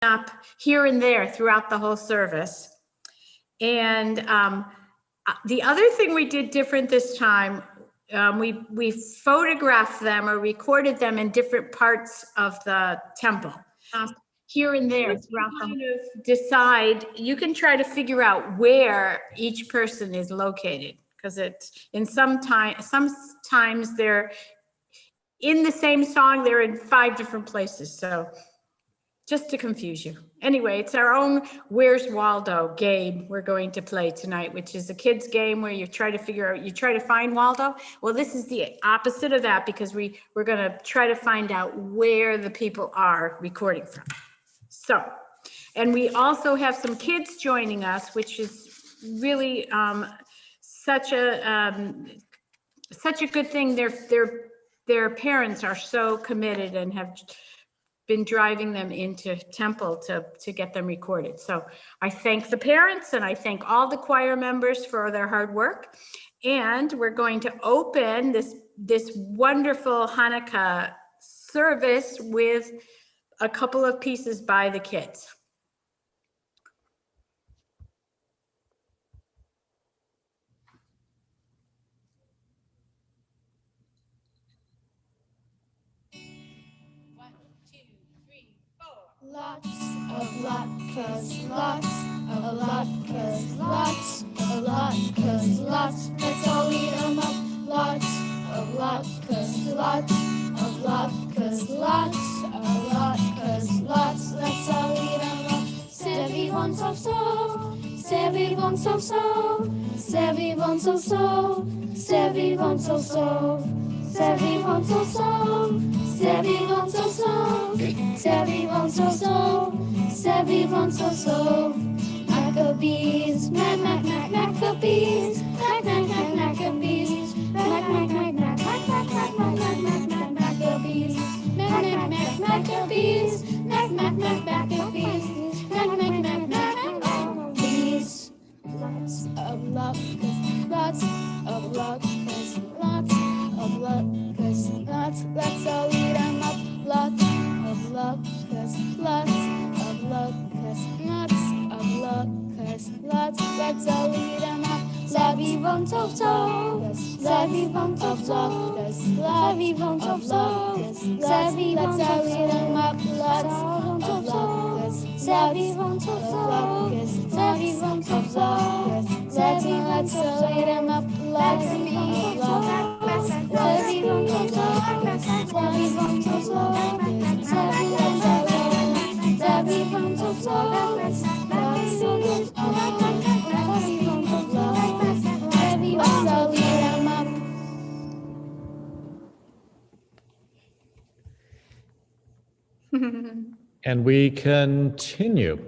up here and there throughout the whole service. And the other thing we did different this time, we photographed them or recorded them in different parts of the temple. Here and there throughout the kind of decide, you can try to figure out where each person is located, because it's in sometimes they're in the same song, they're in 5 different places. So just to confuse you. Anyway, it's our own Where's Waldo game we're going to play tonight, which is a kid's game where you try to figure out, you try to find Waldo. Well, this is the opposite of that, because we're going to try to find out where the people are recording from. So, and we also have some kids joining us, which is really such a good thing. Their parents are so committed and have been driving them into temple to get them recorded. So I thank the parents and I thank all the choir members for their hard work. And we're going to open this wonderful Hanukkah service with a couple of pieces by the kids. Lots of latkes, lots of latkes, lots of latkes, lots. Let's all eat 'em up. Lots of latkes, lots of latkes, lots of latkes, lots. Let's all eat 'em up. C'est vivant sauf sauf, c'est vivant sauf sauf, c'est vivant sauf sauf, c'est vivant sauf sauf, c'est vivant sauf sauf, c'est vivant sauf sauf, c'est vivant sauf sauf, c'est vivant sauf sauf. Maccabees, Maccabees, Maccabees, Maccabees, Maccabees, Maccabees, Maccabees. Lots of latkes, lots of latkes, lots of latkes, lots. Let's all eat 'em up. Lots of latkes, lots of latkes, lots of latkes, lots. Let's all eat 'em up. C'est vivant sauf sauf, c'est vivant sauf sauf, c'est vivant sauf sauf, c'est vivant sauf sauf. Lots of latkes, c'est vivant sauf sauf, c'est vivant sauf sauf, let's all eat 'em up. Lots of latkes, c'est vivant sauf sauf, c'est vivant sauf sauf, c'est vivant sauf sauf, c'est vivant sauf sauf, lots of latkes, c'est vivant sauf sauf. And we continue.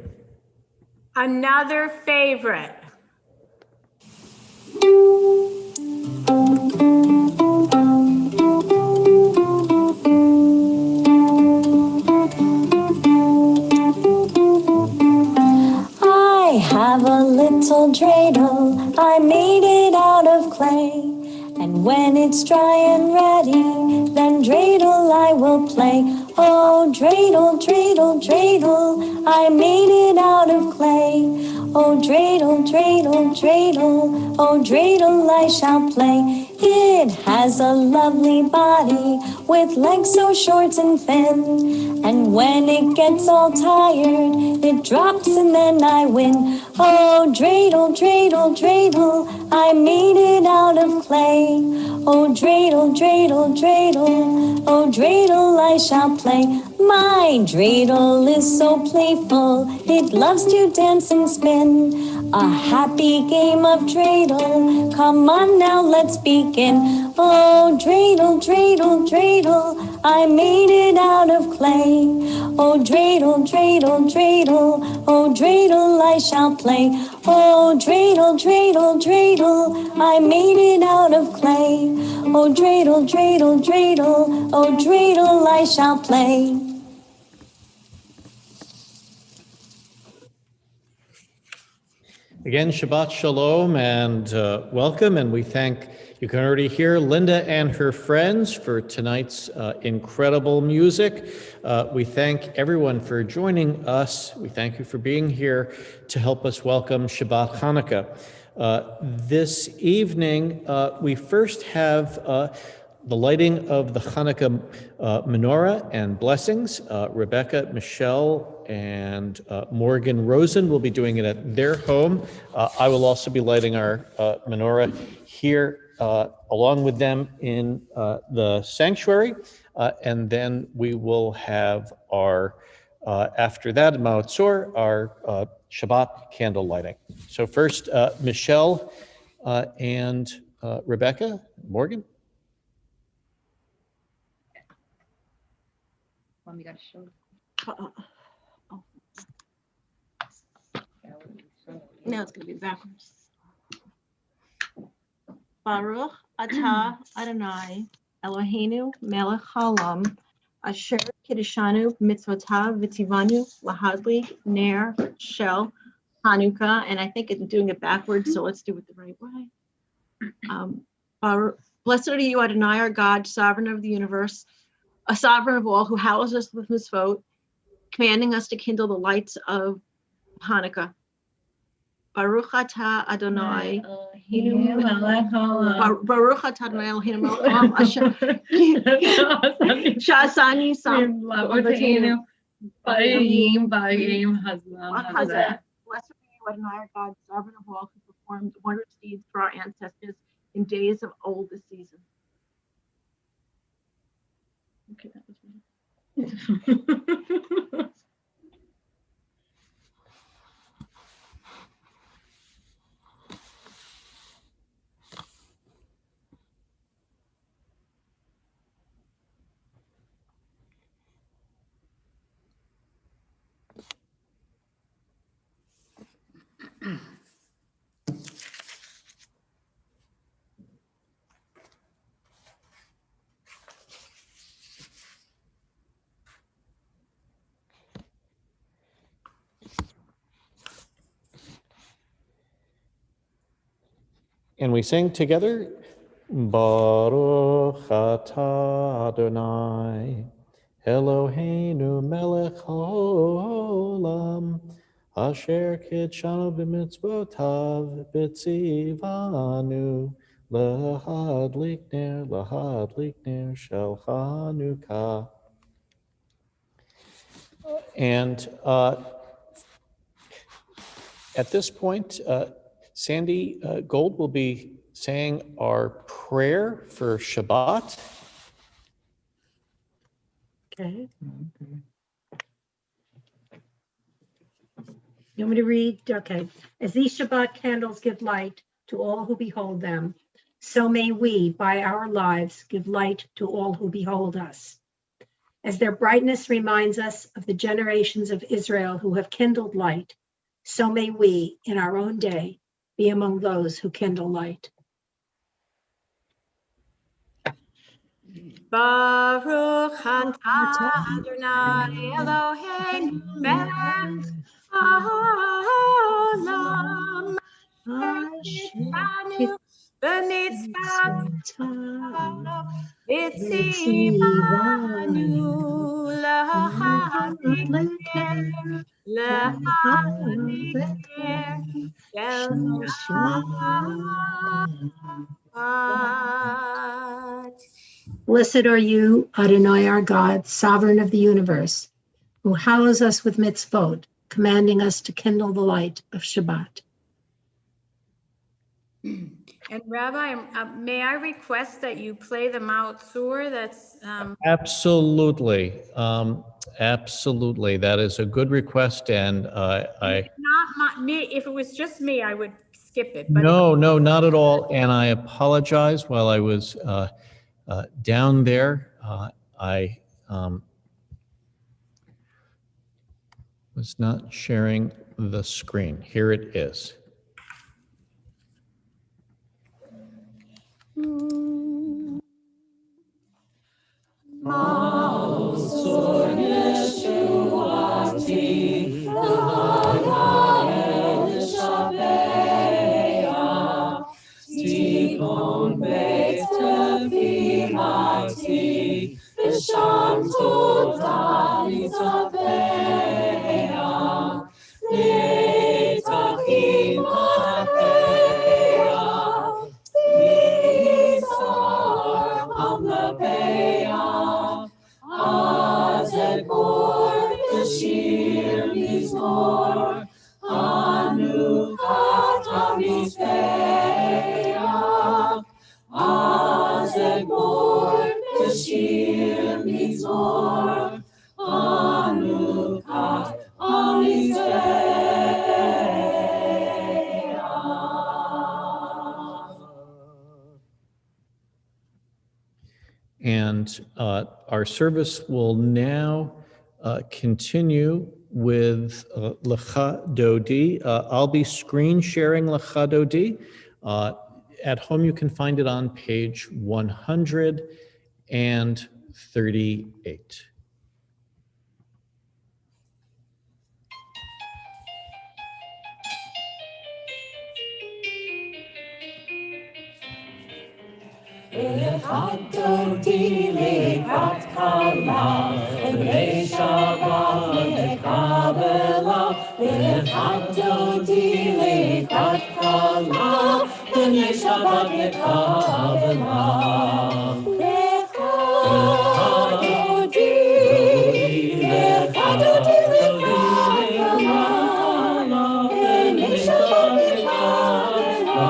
Another favorite. I have a little dreidel, I made it out of clay. And when it's dry and ready, then dreidel I will play. Oh, dreidel, dreidel, dreidel, I made it out of clay. Oh, dreidel, dreidel, dreidel, oh, dreidel I shall play. It has a lovely body with legs so short and thin. And when it gets all tired, it drops and then I win. Oh, dreidel, dreidel, dreidel, I made it out of clay. Oh, dreidel, dreidel, dreidel, oh, dreidel I shall play. My dreidel is so playful, it loves to dance and spin. A happy game of dreidel, come on now let's begin. Oh, dreidel, dreidel, dreidel, I made it out of clay. Oh, dreidel, dreidel, dreidel, oh, dreidel I shall play. Oh, dreidel, dreidel, dreidel, I made it out of clay. Oh, dreidel, dreidel, dreidel, oh, dreidel I shall play. Again, Shabbat Shalom and welcome, and we thank You can already hear Linda and her friends for tonight's incredible music. We thank everyone for joining us. We thank you for being here to help us welcome Shabbat Chanukah. This evening, we first have the lighting of the Chanukah menorah and blessings. Rebecca, Michelle, and Morgan Rosen will be doing it at their home. I will also be lighting our menorah here along with them in the sanctuary. And then we will have our, after that, Ma'atzor, our Shabbat candle lighting. So first, Michelle and Rebecca, Morgan. Want me to show? Now it's going to be backwards. Baruch atah Adonai Eloheinu melech haolam asher kiddushanu mitzvotav v'tivanu lahadli ner shel Chanukah. And I think I'm doing it backwards, so let's do it the right way. Blessed are you, Adonai, our God, sovereign of the universe, a sovereign of all, who hallows us with mitzvot, commanding us to kindle the lights of Hanukkah. Baruch atah Adonai Eloheinu melech haolam. Baruch atah Adonai Eloheinu melech haolam asher sha'asani sam Lavoteinu b'yom hazman hazeh. Blessed are you, Adonai, our God, sovereign of all, who performed wondrous deeds for our ancestors in days of old this season. Okay, that was me. And we sing together, Baruch atah Adonai, Eloheinu melech haolam, asher kidshanu b'mitzvotav b'tzivanu, lahadlik ner shel Chanukah. And at this point, Sandy Gold will be saying our prayer for Shabbat. Okay. You want me to read? Okay. As these Shabbat candles give light to all who behold them, so may we, by our lives, give light to all who behold us. As their brightness reminds us of the generations of Israel who have kindled light, so may we, in our own day, be among those who kindle light. Baruch atah Adonai Eloheinu melech haolam asher b'mitzvotav v'tzivanu lahadlik ner shel Shabbat. Blessed are you, Adonai, our God, sovereign of the universe, who hallows us with mitzvot, commanding us to kindle the light of Shabbat. And Rabbi, may I request that you play the Ma'atzor? That's Absolutely. Absolutely. That is a good request. And not me. If it was just me, I would skip it. But no, not at all. And I apologize. While I was down there, I was not sharing the screen. Here it is. Tikon mizmor, Chanukah tamizbeach, azegmor b'shir mizmor, Chanukah And our service will now continue with Lecha Dodi. I'll be screen sharing Lecha Dodi. At home, you can find it on page 138. Dodi lekrat kala, b'nei Shabbat lekabela. Dodi lekrat kala, b'nei Shabbat lekabela. Dodi lekrat kala, b'nei Shabbat lekabela.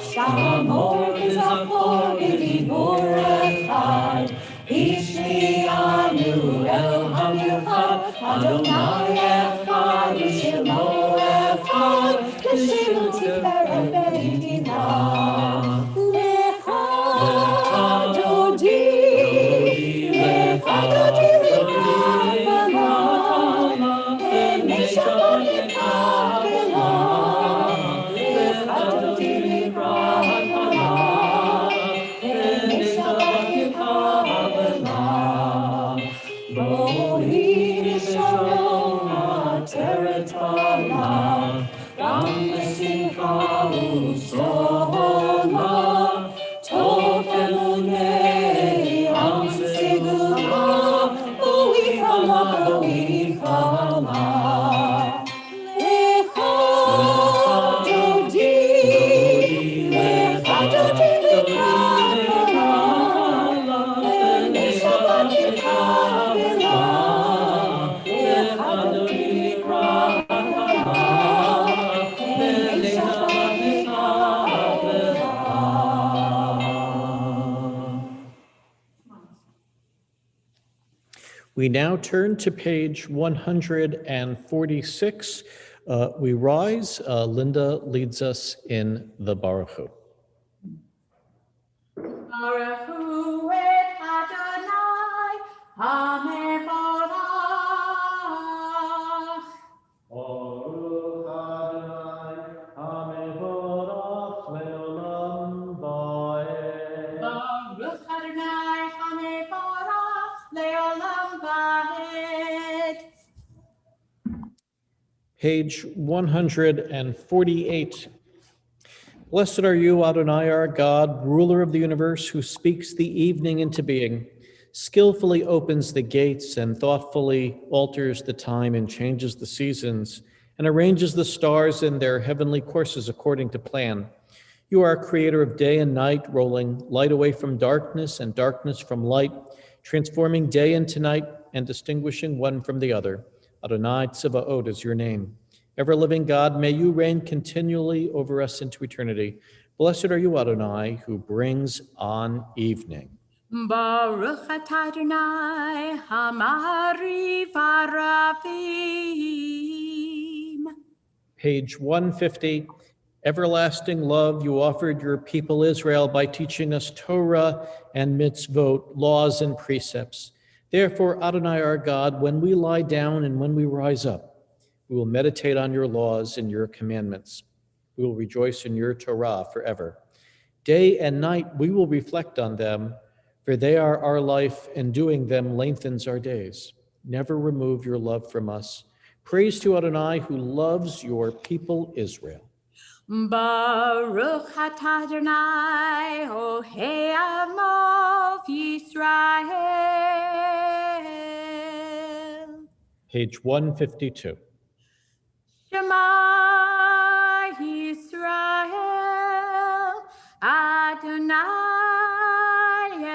Shamor v'zachor v'dibur echad, Ishmi'anu el hamichad, Adonai echad, Shemo echad, K'shenu tiferet v'nidina. Lecha Dodi, Lecha Dodi lekabela, b'nei Shabbat lekabela. Lecha Dodi lekrat kala, b'nei Shabbat lekabela. Boi v'shalom ateret kala, Ram v'simcha u'sohola, Tov emunei am v'segula, Boi hala, Boi hala. Lecha Dodi, Lecha Dodi lekabela, b'nei Shabbat lekabela. Lecha Dodi lekrat kala, b'nei Shabbat lekabela. We now turn to page 146. We rise. Linda leads us in the Baruch Hu. Baruch Hu et Adonai, HaMevorach. Baruch Adonai, HaMevorach le'olam va'ed. Baruch Adonai, HaMevorach, le'olam va'ed. Page 148. Blessed are you, Adonai, our God, ruler of the universe, who speaks the evening into being, skillfully opens the gates and thoughtfully alters the time and changes the seasons, and arranges the stars in their heavenly courses according to plan. You are creator of day and night, rolling light away from darkness and darkness from light, transforming day into night and distinguishing one from the other. Adonai Tzivaot is your name. Ever-living God, may you reign continually over us into eternity. Blessed are you, Adonai, who brings on evening. Baruch atah Adonai, Hamari Varafim. Page 150. Everlasting love, you offered your people Israel by teaching us Torah and mitzvot, laws and precepts. Therefore, Adonai our God, when we lie down and when we rise up, we will meditate on your laws and your commandments. We will rejoice in your Torah forever. Day and night we will reflect on them, for they are our life, and doing them lengthens our days. Never remove your love from us. Praise to Adonai, who loves your people Israel. Baruch atah Adonai, Ohei Amov Yisrael. Page 152. Shema Yisrael, Adonai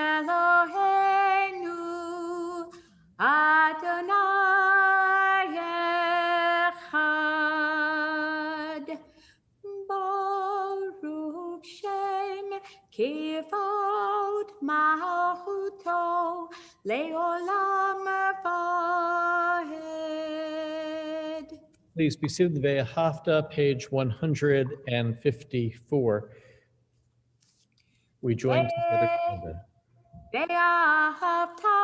Eloheinu, Adonai Echad. Baruch Shem Kivod Malchuto Leolam Vahed. Please be seated. The Ve'ahavta, page 154. We join together. Ve'ahavta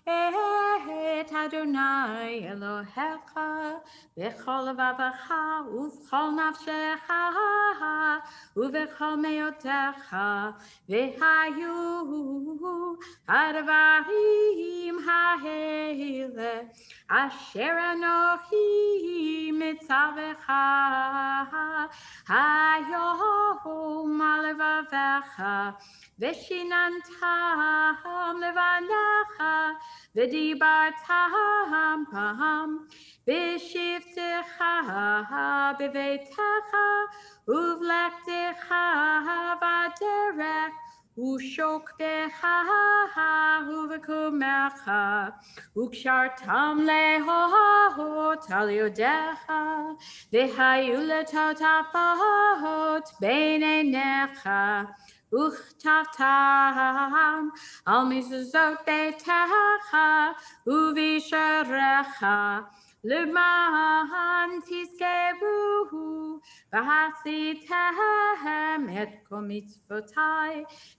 et Adonai Elohecha v'chol levavecha uv'chol nafshecha uv'chol meotecha v'hayu advarim ha'ele asher anochi mitzavecha hayom alevavecha Veshinantam levanecha, v'dibartam pam, v'shivtecha b'veitecha, uv'lektecha v'aderech, u'shoktecha uv'kumecha, u'kshartam lehot al yodecha, v'hayu letotafot b'neinecha, Uchtavtam al mizuzot beitecha uvisharecha leman tizkeruhu v'hasitem et kol mitzvotai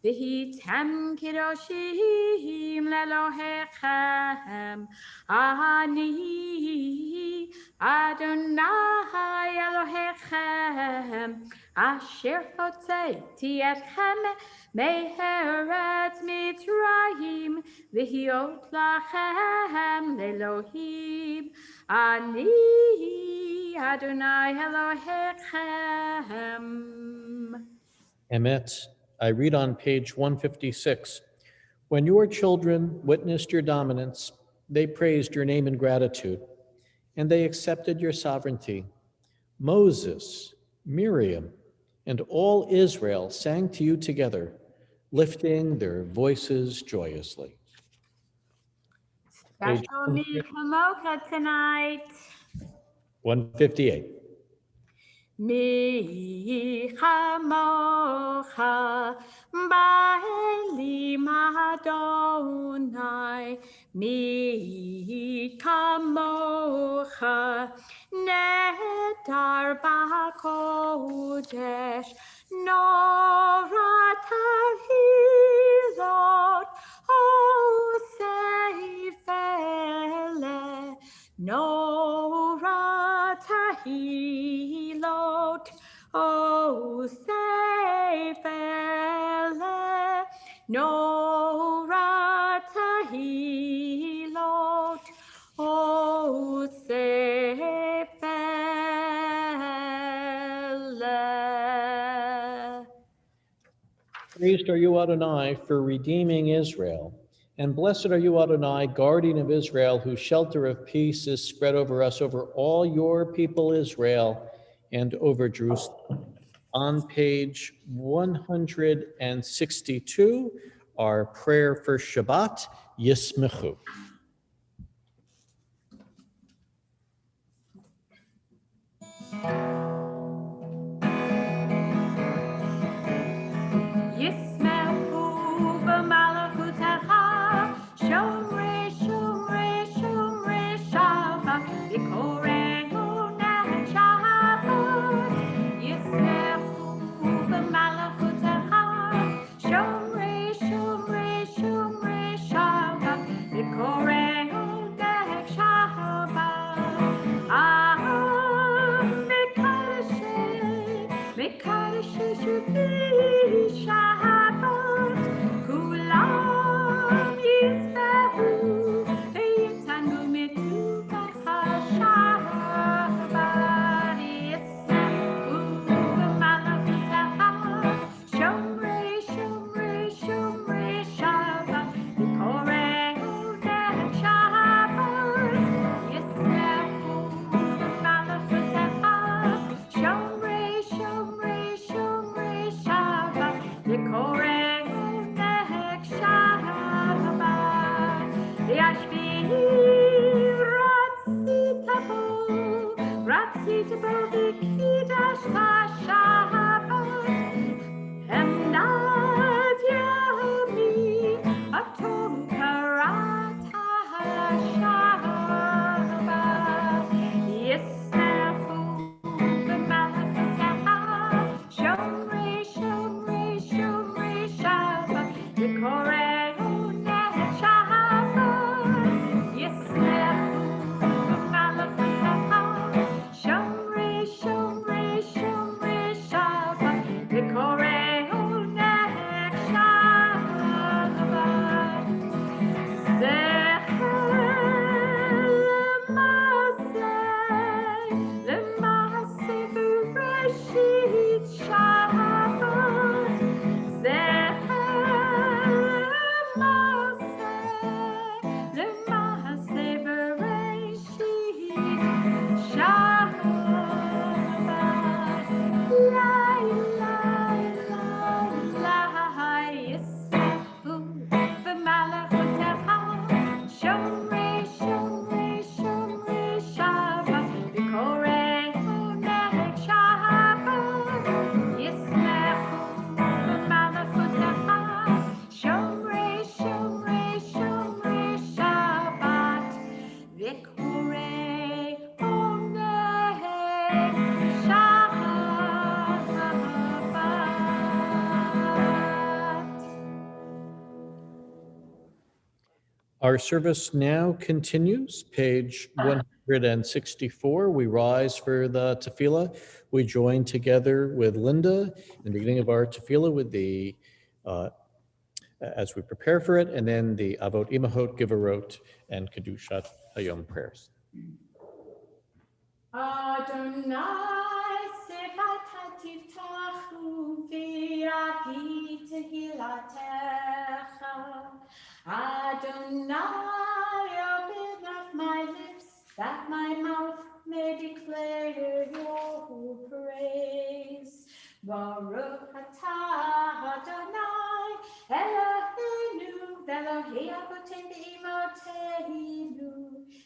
v'hitem kidoshim lelohechem ani Adonai Elohechem Asher hotzeiti etchem me'eretz Mitzrayim v'hiot lachem lelohim ani Adonai Elohechem. Emet, I read on page 156. When your children witnessed your dominance, they praised your name in gratitude, and they accepted your sovereignty. Moses, Miriam, and all Israel sang to you together, lifting their voices joyously. Page Special me Kamocha tonight. 158. Mi chamocha ba'elim Adonai, mi kamocha nedar ba'kodesh, norat hilot osefele, norat hilot osefele, norat hilot osefele. Praised are you, Adonai, for redeeming Israel. And blessed are you, Adonai, guardian of Israel, whose shelter of peace is spread over us, over all your people Israel, and over Jerusalem. On page 162, our prayer for Shabbat, Yismechu. Yismechu b'malachutecha, shomrei, shomrei, shomrei Shabbat, v'koreinu Shabbat. Yismechu b'malachutecha, shomrei, shomrei, shomrei Shabbat, v'koreinu And as Yami Atom Karata Shabbat, yes, the Malakata, Shomre, Shomre, Shomre Shabbat, the Korehune Shabbat, yes, the Malakata, Shomre, Shomre, Shomre Shabbat, the Korehune Our service now continues, page 164. We rise for the tefillah. We join together with Linda in the beginning of our tefillah with the, as we prepare for it, and then the Avot Imahot, Givarot, and Kedushat Hayom prayers. Adonai sefativtachu v'yagi tehilatecha. Adonai, open up my lips, that my mouth may declare your praise. Baruch atah Adonai, Eloheinu, Elohei Avotenu v'Imotenu,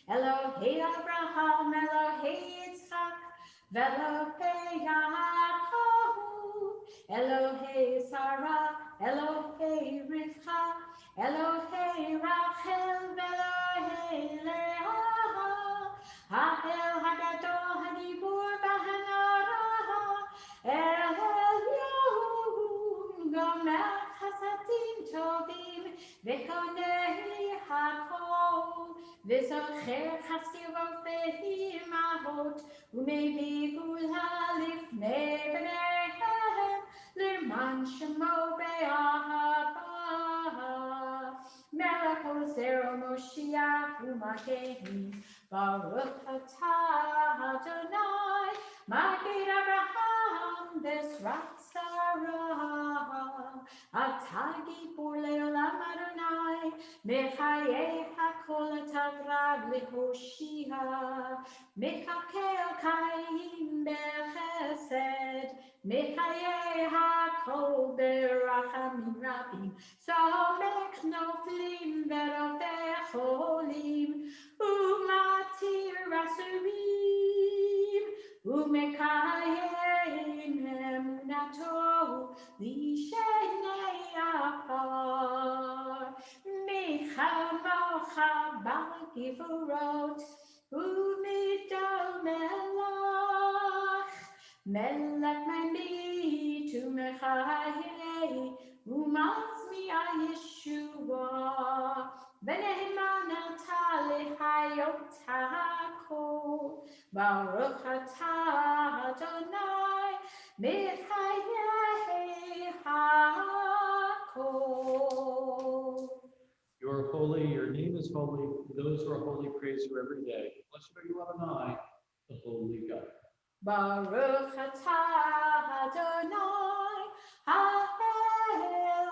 Elohei Abraham, Elohei Yitzchak, Elohei Yaakov, Elohei Sarah, Elohei Rivka, Elohei Rachel, Elohei Leah, Ha'el Hagadol Hadibur B'Hanara, El Elyon Gomer Chasadim Tovim V'Konei Hakol V'Zocher Chastivot V'Imahot U'Mevi Gula Lifnei B'neihem L'man Shemo Be'ahava Melech Ozero Moshiach U'Makehi Baruch atah Adonai Magid Abraham Bezrat Sarah Atah Gibor Le'olam Adonai Mechayei HaKol Tavrag Lehoshia Mekakel Kaim Bechesed Mechayei HaKol Berachamim Rabim Samek Noflim Ve'Rovei Cholim Umatir Rasurim Umekayim Emunato Lishenei Afar Michamocha Bal Givurot Umidol Melach Melech Memi to Mechayei Umazmi Yeshua V'nehemana Tali Hayot HaKol Baruch atah Adonai Mechayei HaKol. You are holy, your name is holy. Those who are holy praise you every day. Blessed are you, Adonai, the holy God. Baruch atah Adonai Ha'el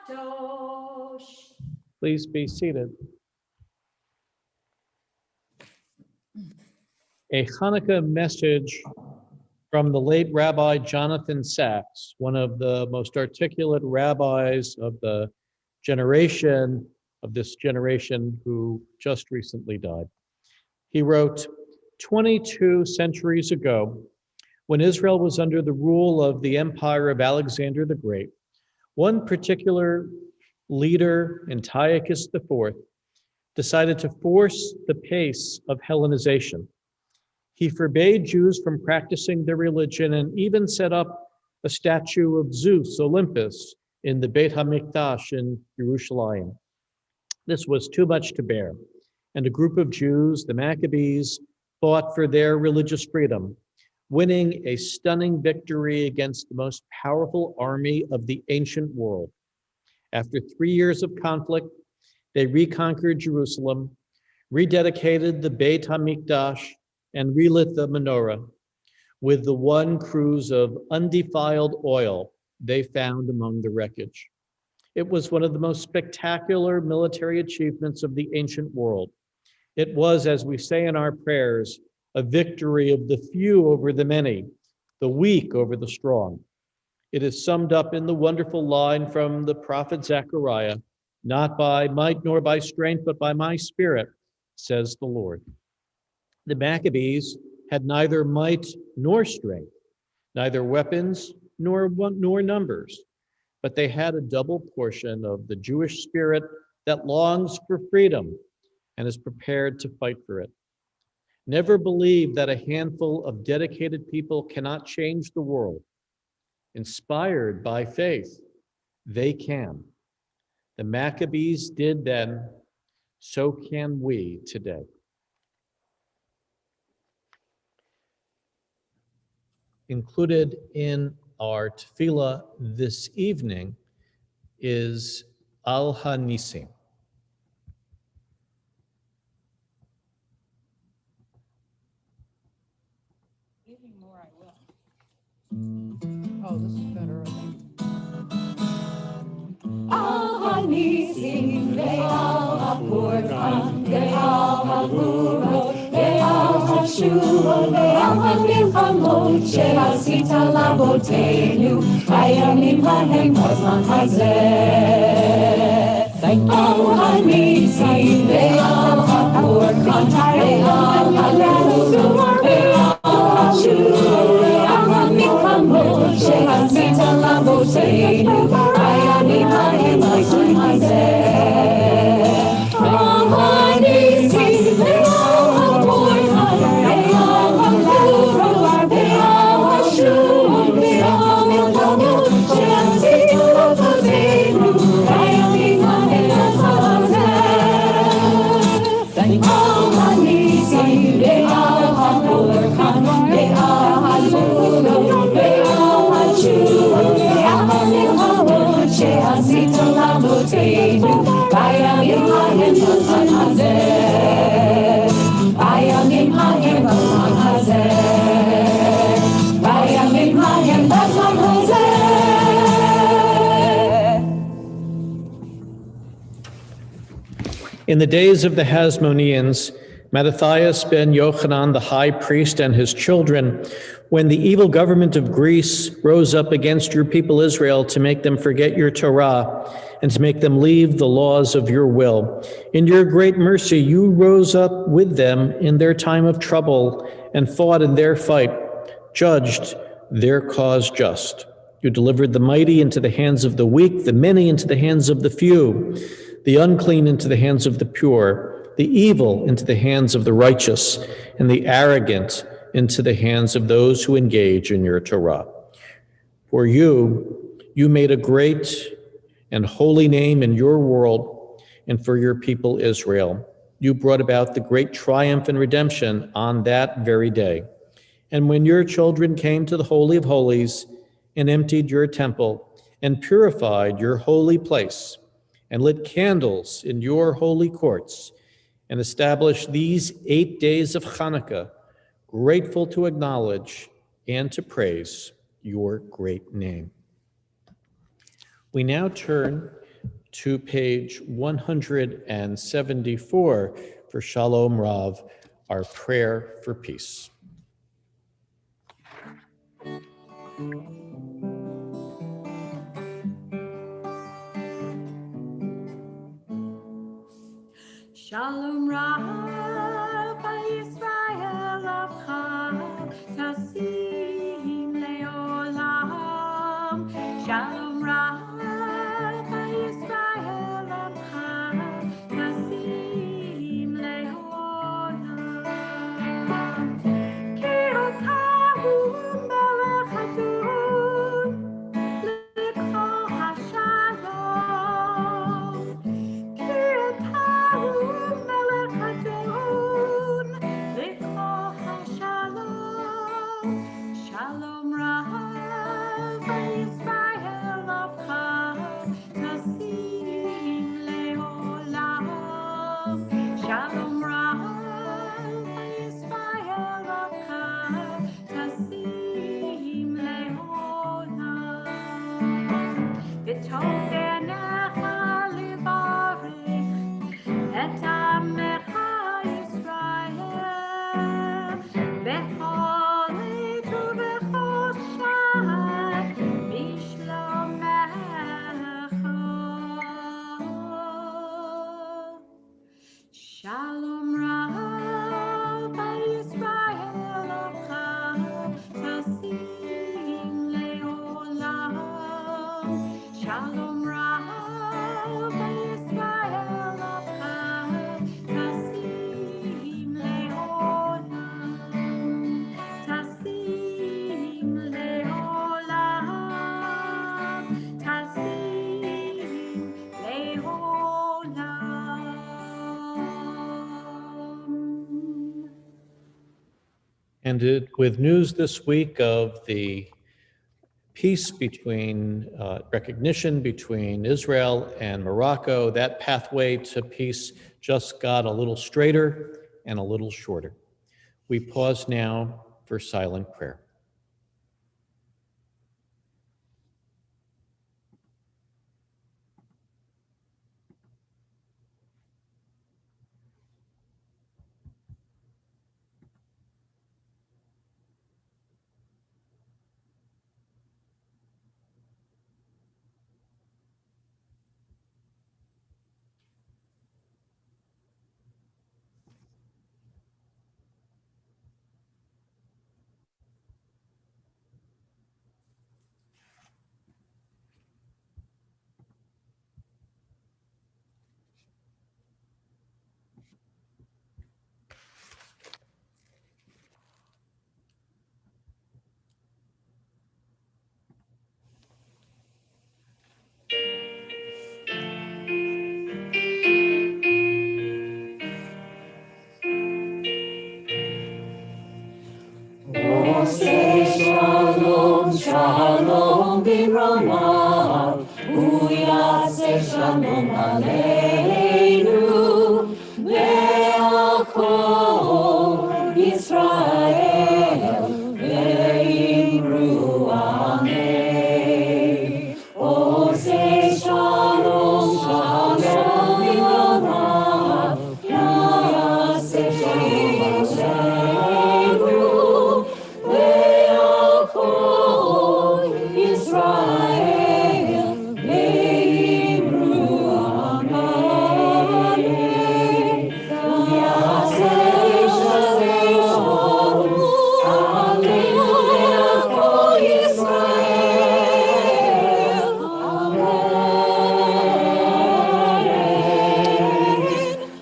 HaKadosh. Please be seated. A Hanukkah message from the late Rabbi Jonathan Sacks, one of the most articulate rabbis of this generation who just recently died. He wrote, 22 centuries ago, when Israel was under the rule of the empire of Alexander the Great, one particular leader, Antiochus IV, decided to force the pace of Hellenization. He forbade Jews from practicing their religion and even set up a statue of Zeus, Olympus, in the Beit HaMikdash in Jerusalem. This was too much to bear, and a group of Jews, the Maccabees, fought for their religious freedom, winning a stunning victory against the most powerful army of the ancient world. After 3 years of conflict, they reconquered Jerusalem, rededicated the Beit HaMikdash, and relit the menorah with the one cruse of undefiled oil they found among the wreckage. It was one of the most spectacular military achievements of the ancient world. It was, as we say in our prayers, a victory of the few over the many, the weak over the strong. It is summed up in the wonderful line from the prophet Zechariah, "Not by might nor by strength, but by my spirit, says the Lord." The Maccabees had neither might nor strength, neither weapons nor numbers, but they had a double portion of the Jewish spirit that longs for freedom and is prepared to fight for it. Never believe that a handful of dedicated people cannot change the world. Inspired by faith, they can. The Maccabees did then, so can we today. Included in our tefillah this evening is Al HaNisim. Oh, this is better, I think. Al HaNisim, Ve'al HaPurkan, Ve'al HaGvurot, Ve'al HaTshuvot, Ve'al HaMilchamot, She'asita Lavoteinu, Hayamim Hahem B'Zman Hazeh. Al HaNisim, Ve'al HaPurkan, Ve'al HaGvurot, Ve'al HaTshuvot, Ve'al HaMilchamot, She'asita Lavoteinu, Hayamim Hahem B'Zman Hazeh. Al HaNisim, Ve'al HaPurkan, Ve'al HaGvurot, Ve'al HaTshuvot, Ve'al HaMilchamot, She'asita Lavoteinu, Hayamim Hahem B'Zman Hazeh. Al HaNisim, Ve'al HaPurkan, Ve'al HaGvurot, Ve'al HaTshuvot, Ve'al HaMilchamot, She'asita Lavoteinu, Hayamim Hahem B'Zman Hazeh. Hayamim Hahem B'Zman Hazeh. Hayamim Hahem B'Zman Hazeh. In the days of the Hasmoneans, Mattathias ben Yochanan, the high priest, and his children, when the evil government of Greece rose up against your people Israel to make them forget your Torah and to make them leave the laws of your will, in your great mercy you rose up with them in their time of trouble and fought in their fight, judged their cause just. You delivered the mighty into the hands of the weak, the many into the hands of the few, the unclean into the hands of the pure, the evil into the hands of the righteous, and the arrogant into the hands of those who engage in your Torah. For you made a great and holy name in your world and for your people Israel. You brought about the great triumph and redemption on that very day. And when your children came to the Holy of Holies and emptied your temple and purified your holy place and lit candles in your holy courts and established these 8 days of Chanukah, grateful to acknowledge and to praise your great name. We now turn to page 174 for Shalom Rav, our prayer for peace. Shalom Rav Yisrael Avcha Tasim Leolam. Shalom Rav Yisrael Avcha Tasim Leolam. Ki otahu melech hadun likho hashalom. Shalom Rav Yisrael Avcha Tasim Leolam. Shalom Rav Yisrael Avcha Tasim Leolam. V'tov be'necha livarich et amecha Yisrael bechol עת ובכל שעה בשלומך. Shalom Rav Yisrael Avcha Tasim Leolam. Shalom Rav Yisrael Avcha Tasim Leolam. Tasim Leolam. Tasim Leolam. And with news this week of the peace between, recognition between Israel and Morocco, that pathway to peace just got a little straighter and a little shorter. We pause now for silent prayer. Shalom, shalom bimromav, uyase shalom aleinu, ve'al kol Yisrael, ve'imru amen. Ose shalom, shalom bimromav, uyase shalom aleinu, ve'al kol Yisrael, ve'imru amen. Yaseh shalom aleinu ve'al kol Yisrael, amen.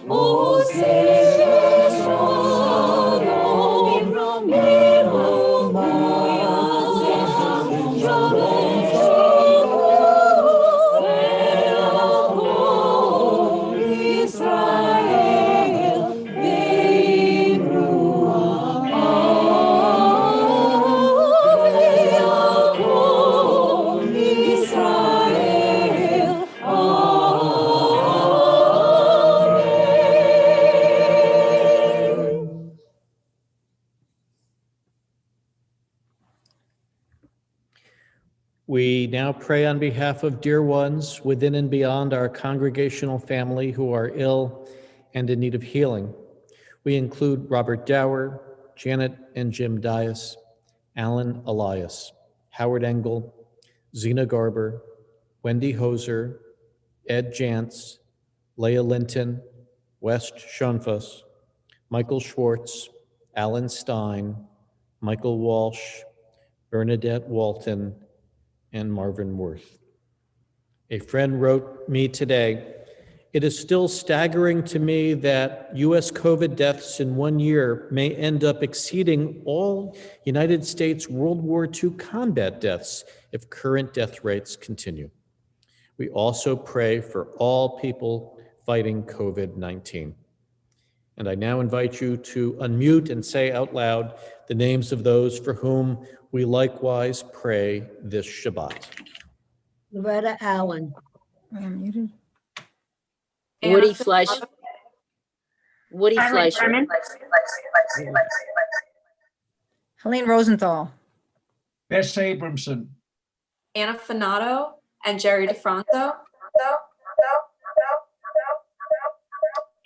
Oseh shalom We now pray on behalf of dear ones within and beyond our congregational family who are ill and in need of healing. We include Robert Dower, Janet and Jim Dias, Alan Elias, Howard Engel, Zena Garber, Wendy Hoser, Ed Jantz, Leah Linton, West Schoenfuss, Michael Schwartz, Alan Stein, Michael Walsh, Bernadette Walton, and Marvin Worth. A friend wrote me today, "It is still staggering to me that US COVID deaths in 1 year may end up exceeding all United States World War II combat deaths if current death rates continue. We also pray for all people fighting COVID-19. And I now invite you to unmute and say out loud the names of those for whom we likewise pray this Shabbat. Loretta Allen, I'm muted. Woody Fleisch, Woody Fleischer, Helene Rosenthal. Bess Abramson, Anna Fanato and Jerry DeFranco.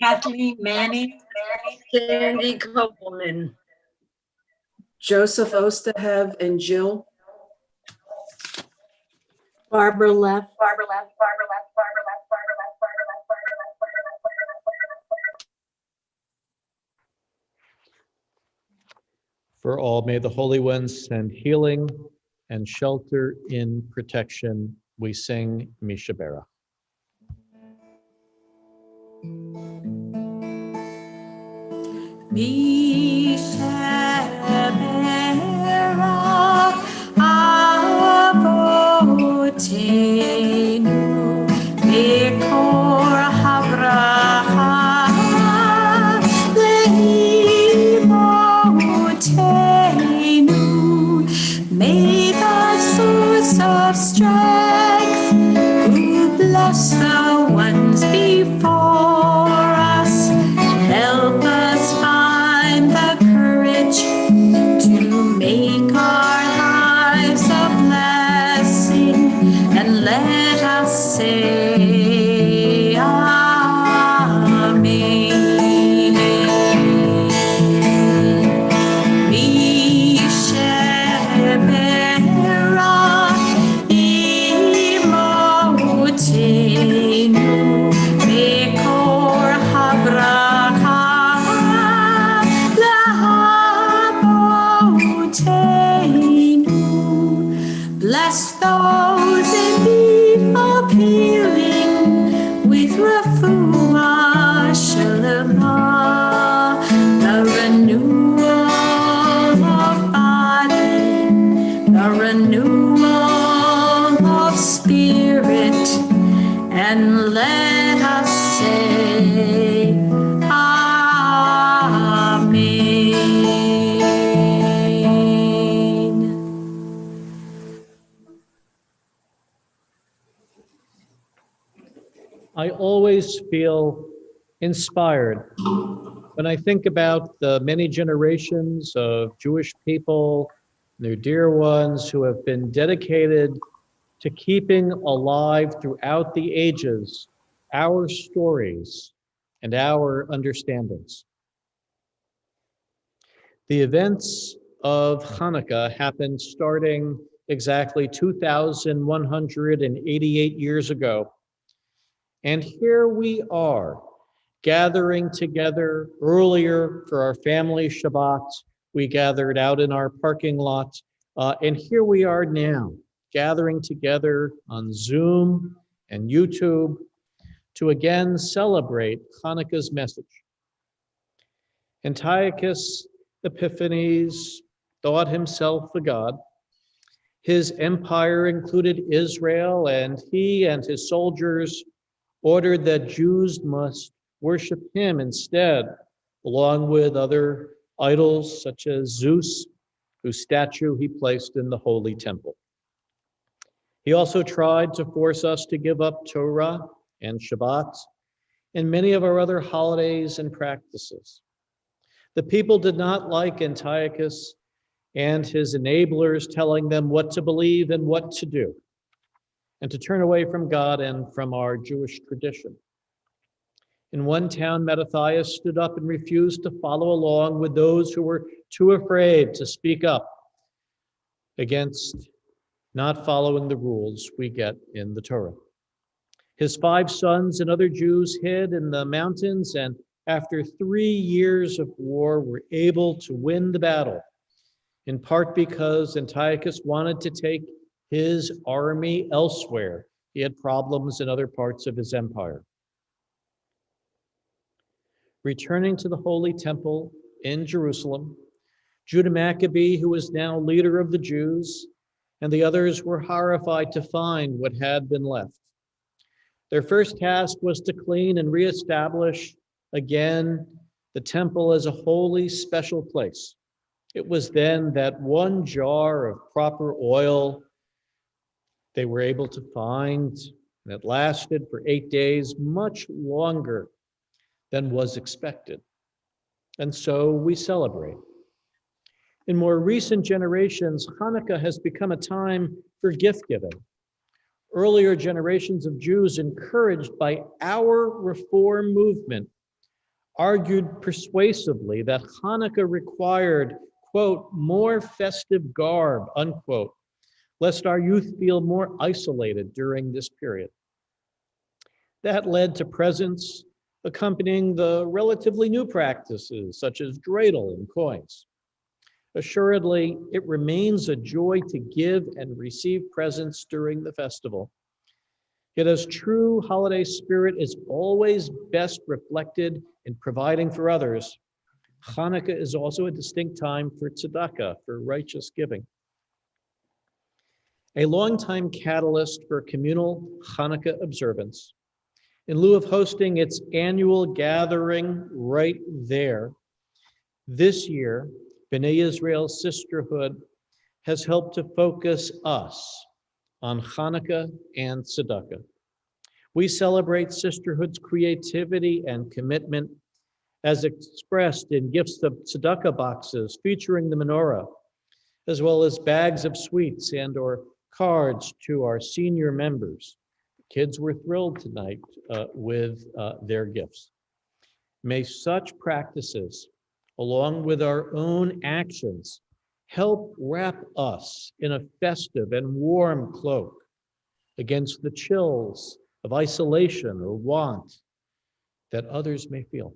Kathleen Manning, Sandy Kopelman, Joseph Ostahev and Jill. Barbara Leff. For all, may the Holy Ones send healing and shelter in protection. We sing Mishabera. Mishabera avotenu mekor habracha leimotenu. May the source of strength who bless the ones before us help us find the courage to make our lives a blessing, and let us say Amen. Mishabera imotenu mekor habracha lahabotenu. Bless those in need of healing with refuah shalema, the renewal of body, the renewal of spirit, and let us say Amen. I always feel inspired when I think about the many generations of Jewish people, their dear ones who have been dedicated to keeping alive throughout the ages our stories and our understandings. The events of Chanukah happened starting exactly 2,188 years ago. And here we are, gathering together. Earlier for our family Shabbat, we gathered out in our parking lot. And here we are now, gathering together on Zoom and YouTube to again celebrate Hanukkah's message. Antiochus Epiphanes thought himself a god. His empire included Israel, and he and his soldiers ordered that Jews must worship him instead, along with other idols such as Zeus, whose statue he placed in the holy temple. He also tried to force us to give up Torah and Shabbat and many of our other holidays and practices. The people did not like Antiochus and his enablers telling them what to believe and what to do, and to turn away from God and from our Jewish tradition. In one town, Mattathias stood up and refused to follow along with those who were too afraid to speak up against not following the rules we get in the Torah. His 5 sons and other Jews hid in the mountains, and after 3 years of war were able to win the battle, in part because Antiochus wanted to take his army elsewhere. He had problems in other parts of his empire. Returning to the Holy Temple in Jerusalem, Judah Maccabee, who was now leader of the Jews, and the others were horrified to find what had been left. Their first task was to clean and reestablish again the temple as a holy, special place. It was then that 1 jar of proper oil they were able to find, and it lasted for 8 days, much longer than was expected. And so we celebrate. In more recent generations, Hanukkah has become a time for gift giving. Earlier generations of Jews, encouraged by our reform movement, argued persuasively that Hanukkah required, quote, more festive garb, unquote, lest our youth feel more isolated during this period. That led to presents accompanying the relatively new practices, such as dreidel and coins. Assuredly, it remains a joy to give and receive presents during the festival. Yet as true holiday spirit is always best reflected in providing for others, Hanukkah is also a distinct time for tzedakah, for righteous giving. A longtime catalyst for communal Hanukkah observance, in lieu of hosting its annual gathering right there, this year, B'nai Israel Sisterhood has helped to focus us on Hanukkah and tzedakah. We celebrate sisterhood's creativity and commitment as expressed in gifts of tzedakah boxes featuring the menorah, as well as bags of sweets and or cards to our senior members. Kids were thrilled tonight with their gifts. May such practices, along with our own actions, help wrap us in a festive and warm cloak against the chills of isolation or want that others may feel.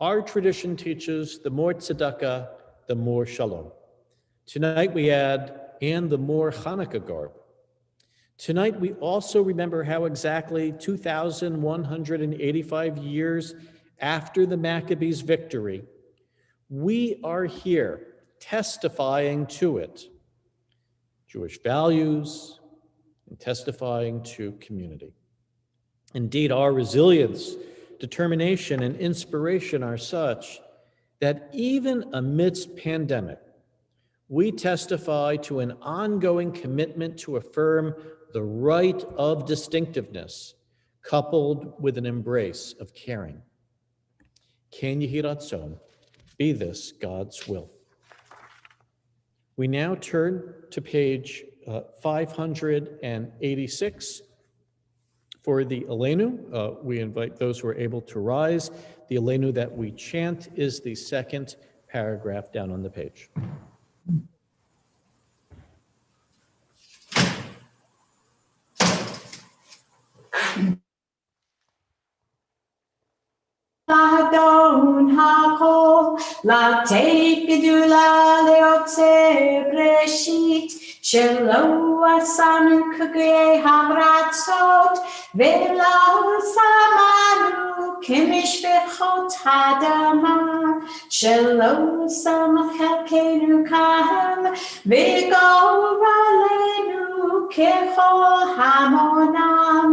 Our tradition teaches the more tzedakah, the more shalom. Tonight we add, and the more Hanukkah garb. Tonight we also remember how exactly 2,185 years after the Maccabees' victory, we are here testifying to it, Jewish values, and testifying to community. Indeed, our resilience, determination, and inspiration are such that even amidst pandemic, we testify to an ongoing commitment to affirm the right of distinctiveness, coupled with an embrace of caring. Ken Yehi Ratzon, be this God's will. We now turn to page 586 for the Elenu. We invite those who are able to rise. The Elenu that we chant is the second paragraph down on the page. Adon hakol latei gedula leotze breshit shelo asanu kagei hamratzot velo samanu kimishvechot hadama shelo samachelkenu kaham vigoralenu kechol hamonam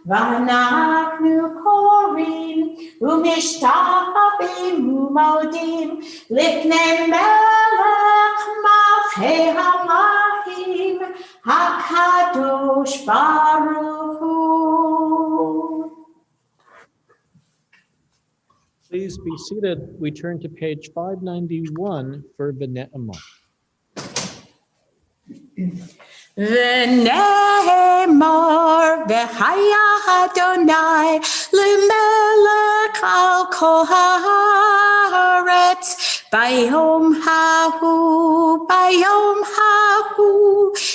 vanaknu korim ומשתחווים ומודים לפני מלך מלכי המלכים הקדוש ברוך הוא. Please be seated. We turn to page 591 for V'ne'emar. ונאמר והיה אדוני למלך על כל הארץ Bayom hahu,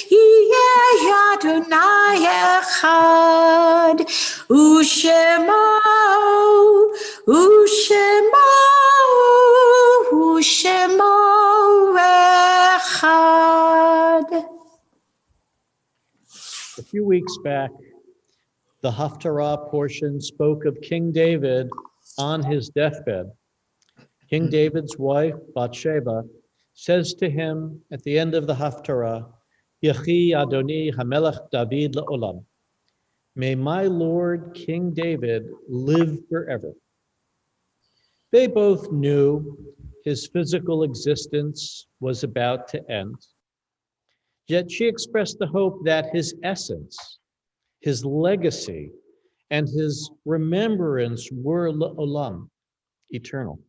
yeh Adonai echad, ushemo, echad. A few weeks back, the Haftarah portion spoke of King David on his deathbed. King David's wife, Bathsheba, says to him at the end of the Haftarah, Yechi Adoni Hamelech David Le'olam. May my Lord King David live forever. They both knew his physical existence was about to end. Yet she expressed the hope that his essence, his legacy, and his remembrance were Le'olam, eternal.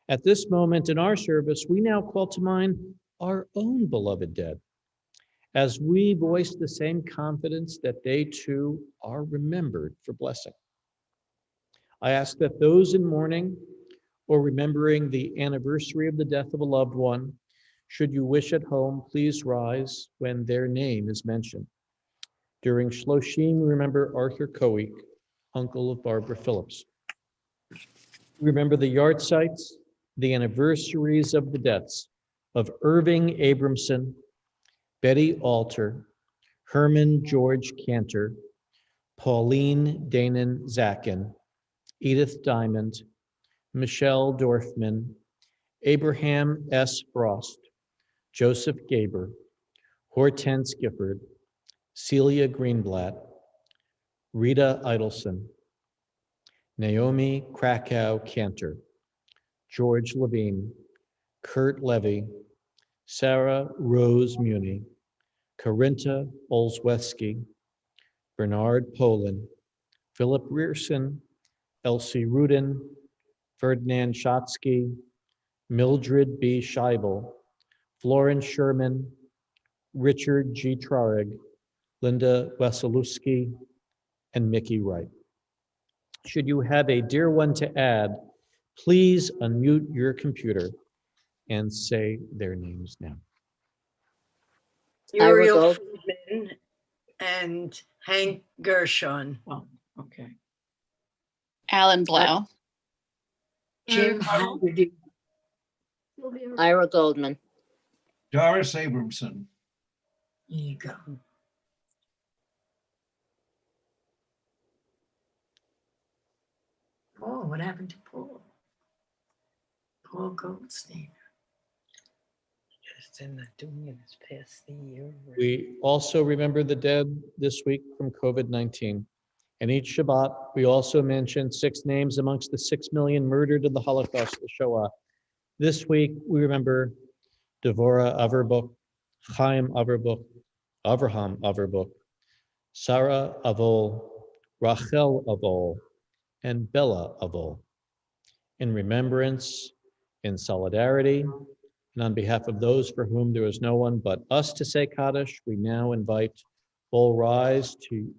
At this moment in our service, we now call to mind our own beloved dead, as we voice the same confidence that they too are remembered for blessing. I ask that those in mourning or remembering the anniversary of the death of a loved one, should you wish at home, please rise when their name is mentioned. During Shloshim, we remember Arthur Koik, uncle of Barbara Phillips. We remember the yahrzeits, the anniversaries of the deaths of Irving Abramson, Betty Alter, Herman George Cantor, Pauline Danon Zakin, Edith Diamond, Michelle Dorfman, Abraham S. Frost, Joseph Gaber, Hortense Gifford, Celia Greenblatt, Rita Idelson, Naomi Krakow Cantor, George Levine, Kurt Levy, Sarah Rose Muni, Carinta Olszewski, Bernard Polin, Philip Rierson, Elsie Rudin, Ferdinand Shotsky, Mildred B. Scheibel, Florence Sherman, Richard G. Trarig, Linda Wesolowski, and Mickey Wright. Should you have a dear one to add, please unmute your computer and say their names now. Uriel Friedman and Hank Gershon. Oh, okay. Alan Blau. Jim Haggerty. Ira Goldman. Doris Abramson. There you go. Paul, what happened to Paul? Paul Goldstein. Just in the doing it this past the year. We also remember the dead this week from COVID-19. And each Shabbat, we also mention 6 names amongst the 6 million murdered in the Holocaust, the Shoah. This week, we remember Devorah Averbuk, Chaim Averbuk, Avraham Averbuk, Sarah Avol, Rachel Avol, and Bella Avol. In remembrance, in solidarity, and on behalf of those for whom there is no one but us to say Kaddish, we now invite all rise to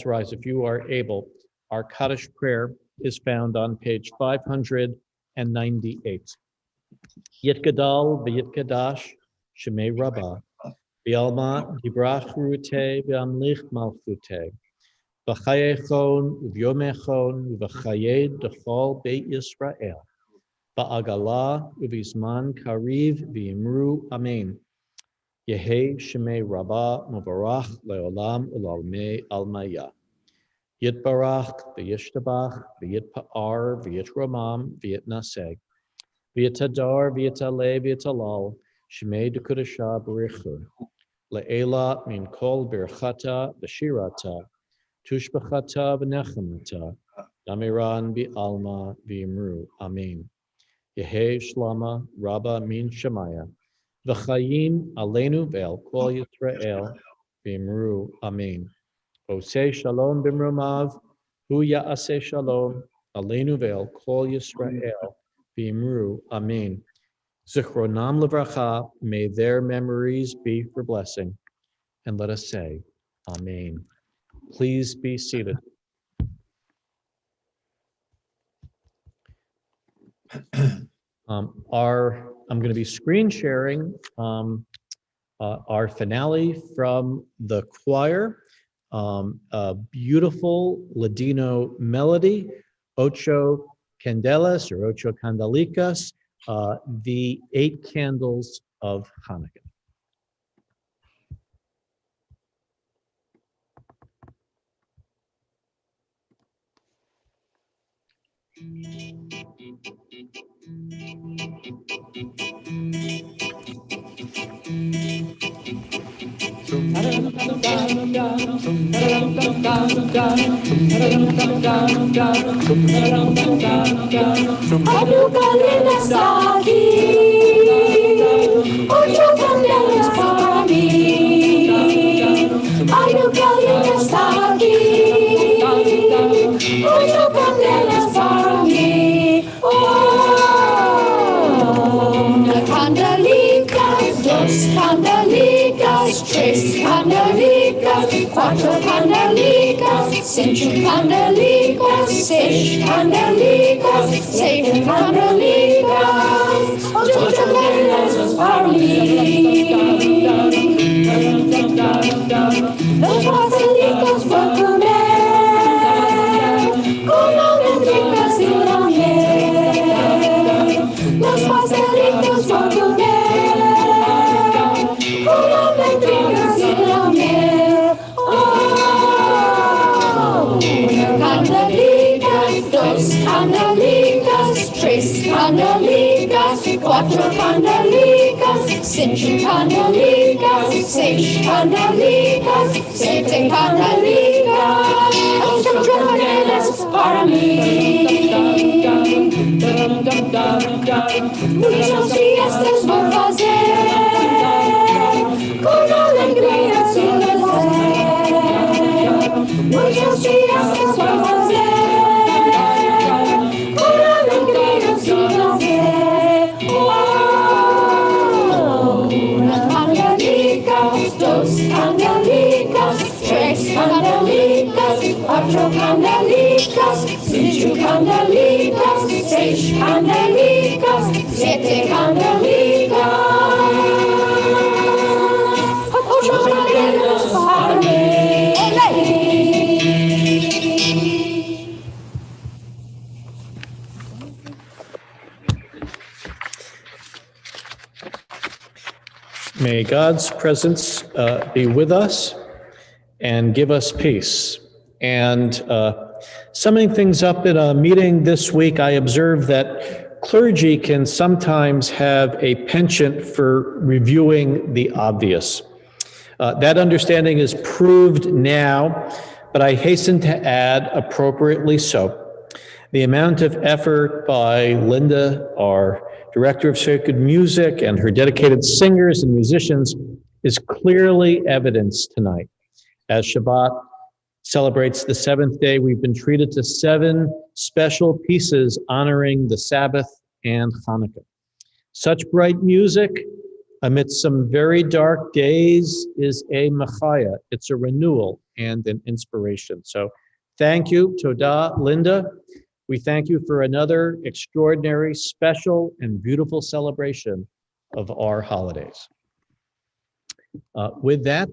rise if you are able. Our Kaddish prayer is found on page 598. Yitgadal v'yitgadash shemei rabbah v'alma dibrach rute v'amlich malchute v'chayechon v'yomechon v'chayed d'chol beit Yisrael v'agala v'izman kariv v'imru amen. Yehi shemei rabbah mubarach leolam ulalmei almaya. Yitbarach v'yishtabach v'yitpa'ar v'yitramam v'yitnaseh v'yitadar v'yitaleh v'yitalal shemei dekudashah b'richu le'ela min kol birchata v'shirata tushbachata v'nechamata damiran v'alma v'imru amen. Yehi shlama rabba min shemaya v'chayim alenu ve'al kol Yisrael v'imru amen. Oseh shalom b'mrumav, hu ya'aseh shalom, aleinu ve'al kol Yisrael, v'imru, amen. Zichronam levracha, may their memories be for blessing. And let us say, amen. Please be seated. I'm going to be screen sharing our finale from the choir, a beautiful Ladino melody, Ocho Candelas or Ocho Candelicas, the 8 candles of Hanukkah. Hanukkah Linasaki, Ocho Candelas para mí. Hanukkah Linasaki, Ocho Candelas para mí. Una candelica, dos candelicas, tres candelicas, cuatro candelicas, cinco candelicas, seis candelicas, siete candelicas, ocho candelas para mí. Los pastelitos por comer, con almendricas y la miel. Los pastelitos por comer, con almendricas y la miel. Una candelica, dos candelicas, tres candelicas, cuatro candelicas, cinco candelicas, seis candelicas, siete candelicas, ocho candelas para mí. Muchas fiestas por hacer, con alegría sin hacer. Muchas fiestas por hacer, con alegría sin hacer. Una candelica, dos candelicas, tres candelicas, cuatro candelicas, cinco candelicas, seis candelicas, siete candelicas, ocho candelas para mí. May God's presence be with us and give us peace. And summing things up in a meeting this week, I observed that clergy can sometimes have a penchant for reviewing the obvious. That understanding is proved now, but I hasten to add, appropriately so, the amount of effort by Linda, our Director of Sacred Music, and her dedicated singers and musicians is clearly evidenced tonight. As Shabbat celebrates the 7th day, we've been treated to 7 special pieces honoring the Sabbath and Hanukkah. Such bright music amidst some very dark days is a machaya. It's a renewal and an inspiration. So thank you, Todah, Linda. We thank you for another extraordinary, special, and beautiful celebration of our holidays. With that,